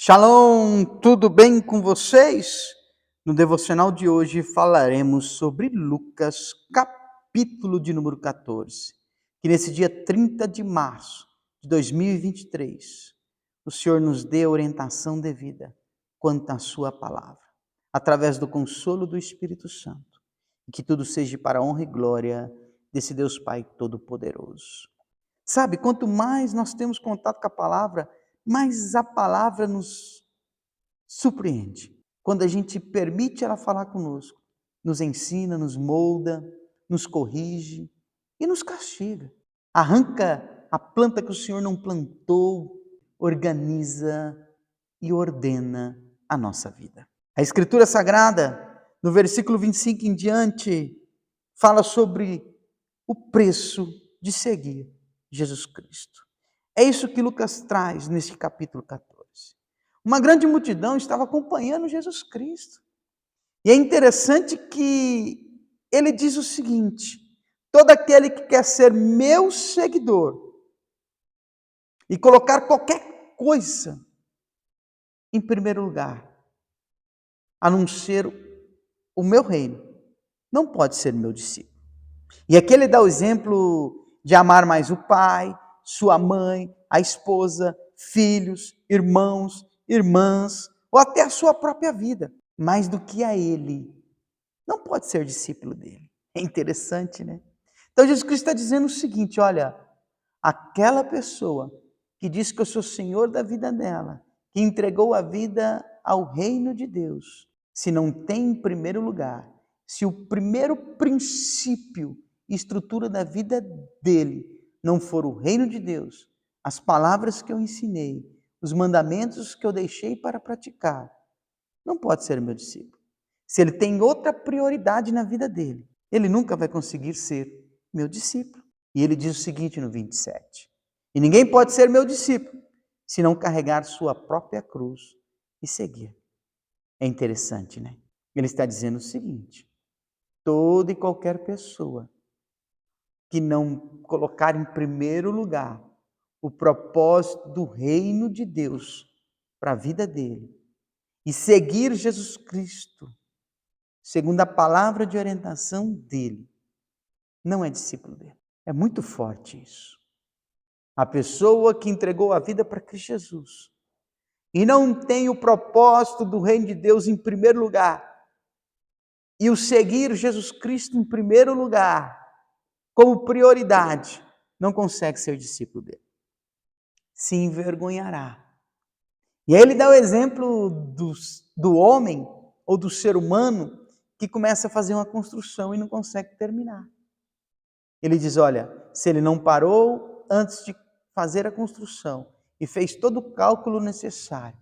Shalom, tudo bem com vocês? No devocional de hoje falaremos sobre Lucas, capítulo de número 14, que nesse dia 30 de março de 2023, o Senhor nos dê a orientação devida quanto à sua palavra, através do consolo do Espírito Santo, e que tudo seja para a honra e glória desse Deus Pai Todo-Poderoso. Sabe, quanto mais nós temos contato com a palavra, mais a palavra nos surpreende. Quando a gente permite ela falar conosco, nos ensina, nos molda, nos corrige e nos castiga. Arranca a planta que o Senhor não plantou, organiza e ordena a nossa vida. A Escritura Sagrada, no versículo 25 em diante, fala sobre o preço de seguir Jesus Cristo. É isso que Lucas traz nesse capítulo 14. Uma grande multidão estava acompanhando Jesus Cristo. E é interessante que ele diz o seguinte: todo aquele que quer ser meu seguidor e colocar qualquer coisa em primeiro lugar, a não ser o meu reino, não pode ser meu discípulo. E aqui ele dá o exemplo de amar mais o pai, sua mãe, a esposa, filhos, irmãos, irmãs, ou até a sua própria vida, mais do que a ele. Não pode ser discípulo dele. É interessante, né? Então Jesus Cristo está dizendo o seguinte: olha, aquela pessoa que diz que eu sou Senhor da vida dela, que entregou a vida ao reino de Deus, se não tem em primeiro lugar, se o primeiro princípio e estrutura da vida dele não for o reino de Deus, as palavras que eu ensinei, os mandamentos que eu deixei para praticar, não pode ser meu discípulo. Se ele tem outra prioridade na vida dele, ele nunca vai conseguir ser meu discípulo. E ele diz o seguinte no 27: e ninguém pode ser meu discípulo se não carregar sua própria cruz e seguir. É interessante, né? Ele está dizendo o seguinte: toda e qualquer pessoa que não colocar em primeiro lugar o propósito do reino de Deus para a vida dele e seguir Jesus Cristo, segundo a palavra de orientação dele, não é discípulo dele. É muito forte isso. A pessoa que entregou a vida para Cristo Jesus e não tem o propósito do reino de Deus em primeiro lugar e o seguir Jesus Cristo em primeiro lugar, como prioridade, não consegue ser discípulo dele. Se envergonhará. E aí ele dá o exemplo do homem ou do ser humano que começa a fazer uma construção e não consegue terminar. Ele diz, olha, se ele não parou antes de fazer a construção e fez todo o cálculo necessário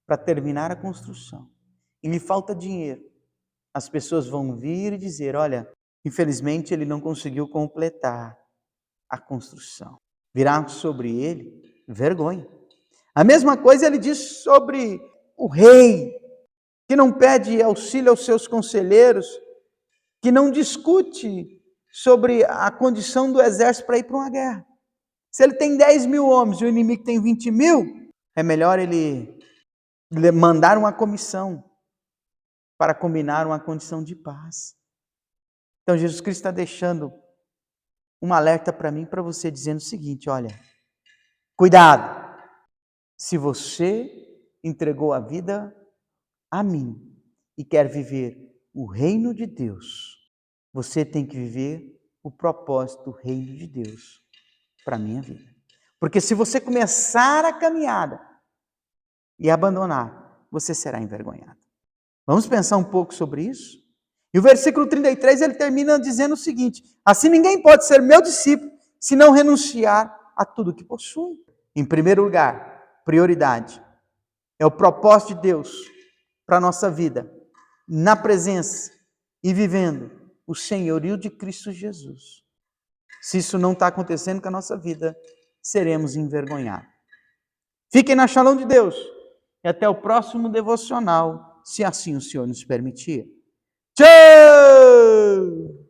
para terminar a construção e lhe falta dinheiro, as pessoas vão vir e dizer, olha, infelizmente ele não conseguiu completar a construção. Virá sobre ele vergonha. A mesma coisa ele diz sobre o rei, que não pede auxílio aos seus conselheiros, que não discute sobre a condição do exército para ir para uma guerra. Se ele tem 10 mil homens e o inimigo tem 20 mil, é melhor ele mandar uma comissão para combinar uma condição de paz. Então Jesus Cristo está deixando um alerta para mim e para você, dizendo o seguinte, olha, cuidado, se você entregou a vida a mim e quer viver o reino de Deus, você tem que viver o propósito do reino de Deus para a minha vida. Porque se você começar a caminhada e abandonar, você será envergonhado. Vamos pensar um pouco sobre isso? E o versículo 33, ele termina dizendo o seguinte, assim ninguém pode ser meu discípulo se não renunciar a tudo que possui. Em primeiro lugar, prioridade. É o propósito de Deus para a nossa vida, na presença e vivendo o senhorio de Cristo Jesus. Se isso não está acontecendo com a nossa vida, seremos envergonhados. Fiquem na Shalom de Deus e até o próximo devocional, se assim o Senhor nos permitir. Tchau!